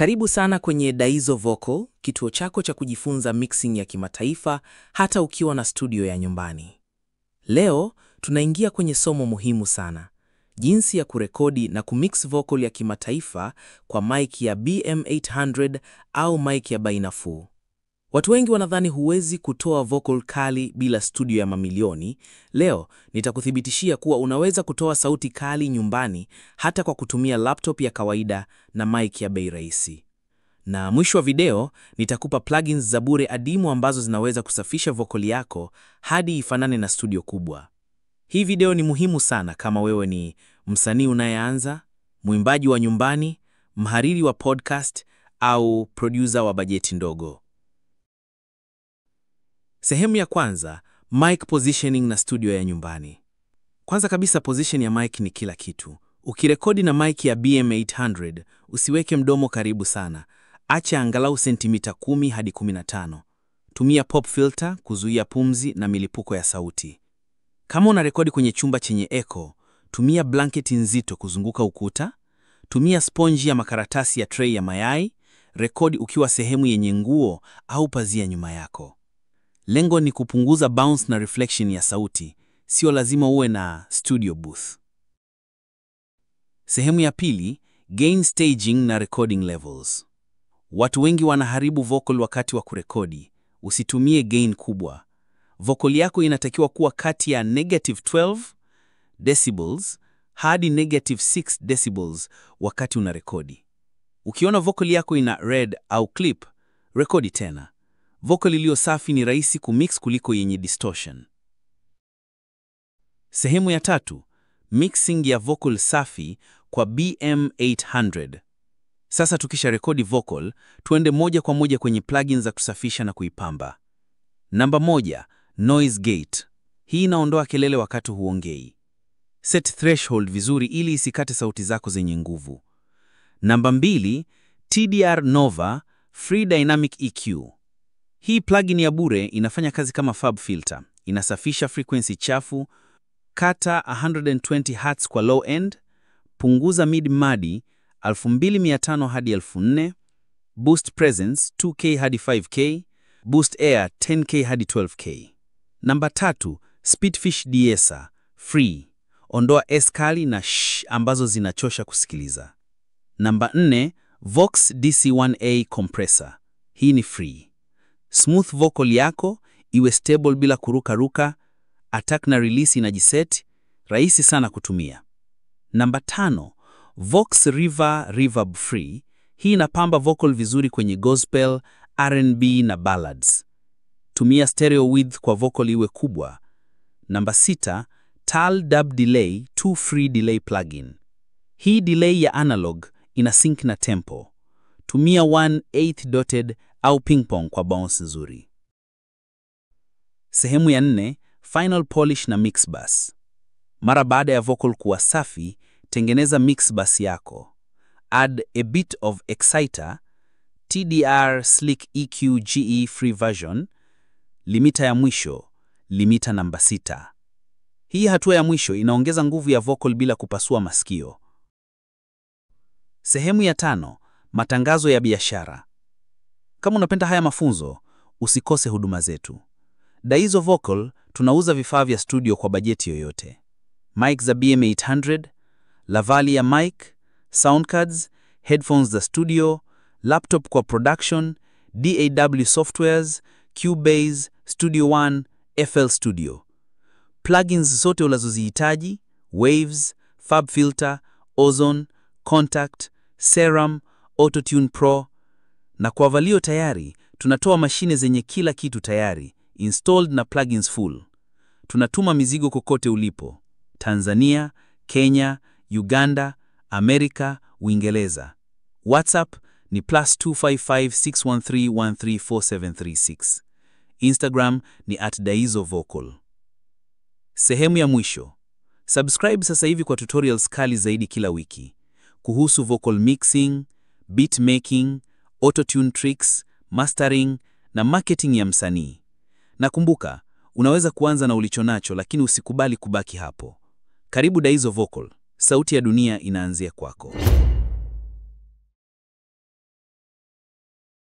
Karibu sana kwenye Daizo Vocal, kituo chako cha kujifunza mixing ya kimataifa hata ukiwa na studio ya nyumbani. Leo tunaingia kwenye somo muhimu sana. Jinsi ya kurekodi na kumix vocal ya kimataifa kwa mic ya BM800 au mic ya bei nafuu. Watu wengi wanadhani huwezi kutoa vocal kali bila studio ya mamilioni. Leo nitakuthibitishia kuwa unaweza kutoa sauti kali nyumbani hata kwa kutumia laptop ya kawaida na mic ya bei rahisi. Na mwisho wa video nitakupa plugins za bure adimu ambazo zinaweza kusafisha vocal yako hadi ifanane na studio kubwa. Hii video ni muhimu sana kama wewe ni msanii unayeanza, mwimbaji wa nyumbani, mhariri wa podcast au producer wa bajeti ndogo. Sehemu ya kwanza, mic positioning na studio ya nyumbani. Kwanza kabisa, position ya mic ni kila kitu. Ukirekodi na mic ya BM800, usiweke mdomo karibu sana. Acha angalau sentimita 10 hadi 15. Tumia pop filter kuzuia pumzi na milipuko ya sauti. Kama unarekodi kwenye chumba chenye echo, tumia blanketi nzito kuzunguka ukuta. Tumia sponji ya makaratasi ya tray ya mayai. Rekodi ukiwa sehemu yenye nguo au pazia nyuma yako. Lengo ni kupunguza bounce na reflection ya sauti, sio lazima uwe na studio booth. Sehemu ya pili, gain staging na recording levels. Watu wengi wanaharibu vocal wakati wa kurekodi. Usitumie gain kubwa. Vocal yako inatakiwa kuwa kati ya -12 decibels hadi -6 decibels wakati unarekodi. Ukiona vocal yako ina red au clip, rekodi tena. Vocal iliyo safi ni rahisi kumix kuliko yenye distortion. Sehemu ya tatu, mixing ya vocal safi kwa BM800. Sasa tukisha rekodi vocal, tuende moja kwa moja kwenye plugins za kusafisha na kuipamba. Namba 1, noise gate. Hii inaondoa kelele wakati huongei. Set threshold vizuri ili isikate sauti zako zenye nguvu. Namba 2, TDR Nova Free Dynamic EQ. Hii plugin ya bure inafanya kazi kama fab filter. Inasafisha frequency chafu, kata 120 Hz kwa low end, punguza mid-madi 2500 hadi 4000, boost presence 2K hadi 5K, boost air 10K hadi 12K. Namba 3, Speedfish Deesser free. Ondoa S kali na sh ambazo zinachosha kusikiliza. Namba 4, Vox DC1A compressor. Hii ni free. Smooth vocal yako iwe stable bila kuruka, attack na release inajiset, rahisi sana kutumia. Namba 5, Vox River Reverb free. Hii inapamba vocal vizuri kwenye gospel, R&B na ballads. Tumia stereo width kwa vocal iwe kubwa. Namba 6, Tal Dub Delay 2 free delay plugin. Hii delay ya analog ina sync na tempo. Tumia 1/8 dotted au ping pong kwa bounce nzuri. Sehemu ya 4, final polish na mix bus. Mara baada ya vocal kuwa safi, tengeneza mix bus yako. Add a bit of exciter, TDR Slick EQ GE free version, limiter ya mwisho, limiter namba 6. Hii hatua ya mwisho inaongeza nguvu ya vocal bila kupasua masikio. Sehemu ya 5, matangazo ya biashara. Kama unapenda haya mafunzo, usikose huduma zetu. Daizo Vocal tunauza vifaa vya studio kwa bajeti yoyote. Mic za BM800, lavalier mic, sound cards, headphones za studio, laptop kwa production, DAW softwares, Cubase, Studio One, FL Studio. Plugins zote unazozihitaji, Waves, Fab Filter, Ozone, Contact, Serum, Autotune Pro. Na kwa valio tayari, tunatoa mashine zenye kila kitu tayari, installed na plugins full. Tunatuma mizigo kokote ulipo. Tanzania, Kenya, Uganda, Amerika, Uingereza. WhatsApp ni +255 613 134736. Instagram ni @daizovocal. Sehemu ya mwisho. Subscribe sasa hivi kwa tutorials kali zaidi kila wiki. Kuhusu vocal mixing, beat making, autotune tricks, mastering na marketing ya msanii. Na kumbuka, unaweza kuanza na ulichonacho lakini usikubali kubaki hapo. Karibu Daizo Vocal. Sauti ya dunia inaanzia kwako.